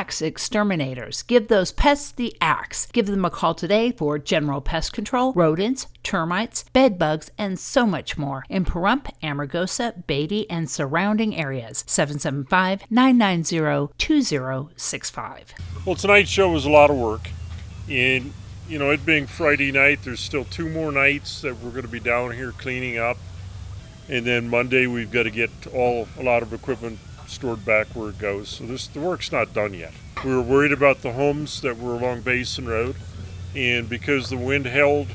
Axe Exterminators. Give those pests the axe. Give them a call today for general pest control, rodents, termites, bed bugs, and so much more in Pahrump, Amargosa, Beatty, and surrounding areas. 775-990-2065. Well, tonight's show was a lot of work. And, you know, it being Friday night, there's still 2 more nights that we're going to be down here cleaning up. And then Monday, we've got to get a lot of equipment stored back where it goes. So the work's not done yet. We were worried about the homes that were along Basin Road. And because the wind held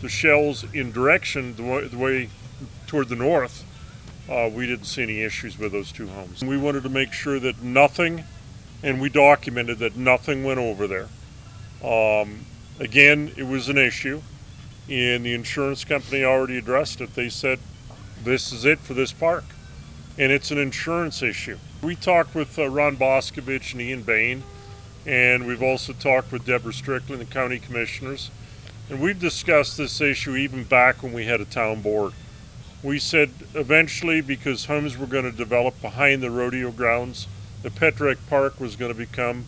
the shells in direction the way toward the north, we didn't see any issues with those 2 homes. We wanted to make sure that nothing, and we documented that nothing went over there. Again, it was an issue, and the insurance company already addressed it. They said, this is it for this park, and it's an insurance issue. We talked with Ron Boscovich and Ian Bain, and we've also talked with Deborah Strickland, the county commissioners, and we've discussed this issue even back when we had a town board. We said eventually, because homes were going to develop behind the rodeo grounds, the Petrack Park was going to become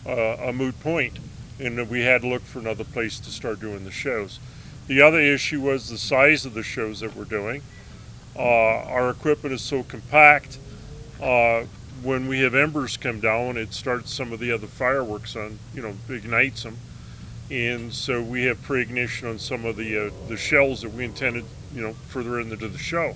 a moot point, and we had to look for another place to start doing the shows. The other issue was the size of the shows that we're doing. Our equipment is so compact, when we have embers come down, it starts some of the other fireworks on, ignites them. And so we have pre-ignition on some of the shells that we intended, further into the show.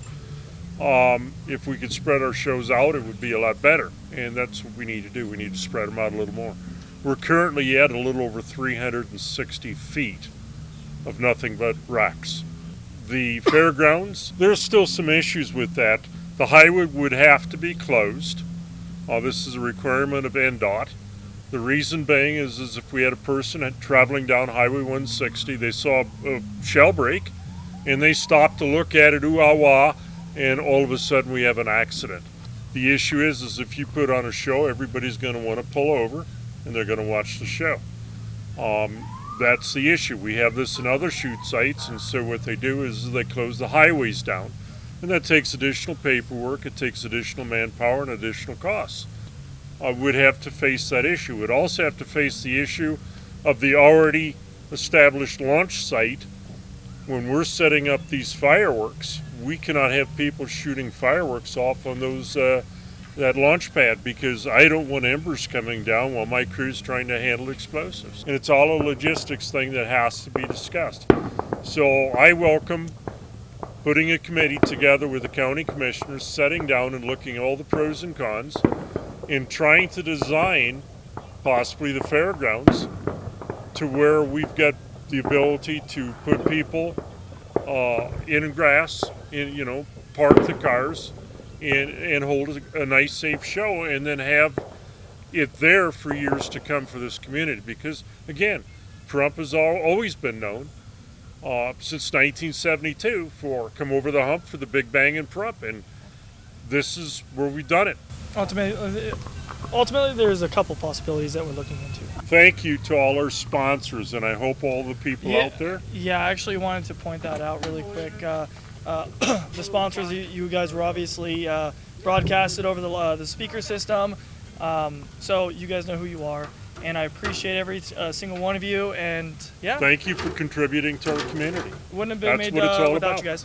If we could spread our shows out, it would be a lot better. And that's what we need to do. We need to spread them out a little more. We're currently at a little over 360 feet of nothing but racks. The fairgrounds, there's still some issues with that. The highway would have to be closed. This is a requirement of NDOT. The reason being is if we had a person traveling down Highway 160, they saw a shell break, and they stopped to look at it, ooh-ah-wah, and all of a sudden we have an accident. The issue is if you put on a show, everybody's going to want to pull over, and they're going to watch the show. That's the issue. We have this in other shoot sites, and so what they do is they close the highways down, and that takes additional paperwork, it takes additional manpower and additional costs. We'd have to face that issue. We'd also have to face the issue of the already established launch site. When we're setting up these fireworks, we cannot have people shooting fireworks off on those that launch pad, because I don't want embers coming down while my crew's trying to handle explosives. And it's all a logistics thing that has to be discussed. So I welcome putting a committee together with the county commissioners, sitting down and looking at all the pros and cons, and trying to design possibly the fairgrounds to where we've got the ability to put people in grass, park the cars, and hold a nice, safe show, and then have it there for years to come for this community. Because, again, Pahrump has always been known since 1972 for come over the hump for the Big Bang in Pahrump, and this is where we've done it. Ultimately, there's a couple possibilities that we're looking into. Thank you to all our sponsors, and I hope all the people out there. Yeah, I actually wanted to point that out really quick. The sponsors, you guys were obviously broadcasted over the speaker system, so you guys know who you are, and I appreciate every single one of you. And yeah, thank you for contributing to our community. Wouldn't have been That's made what it's all without about. you guys.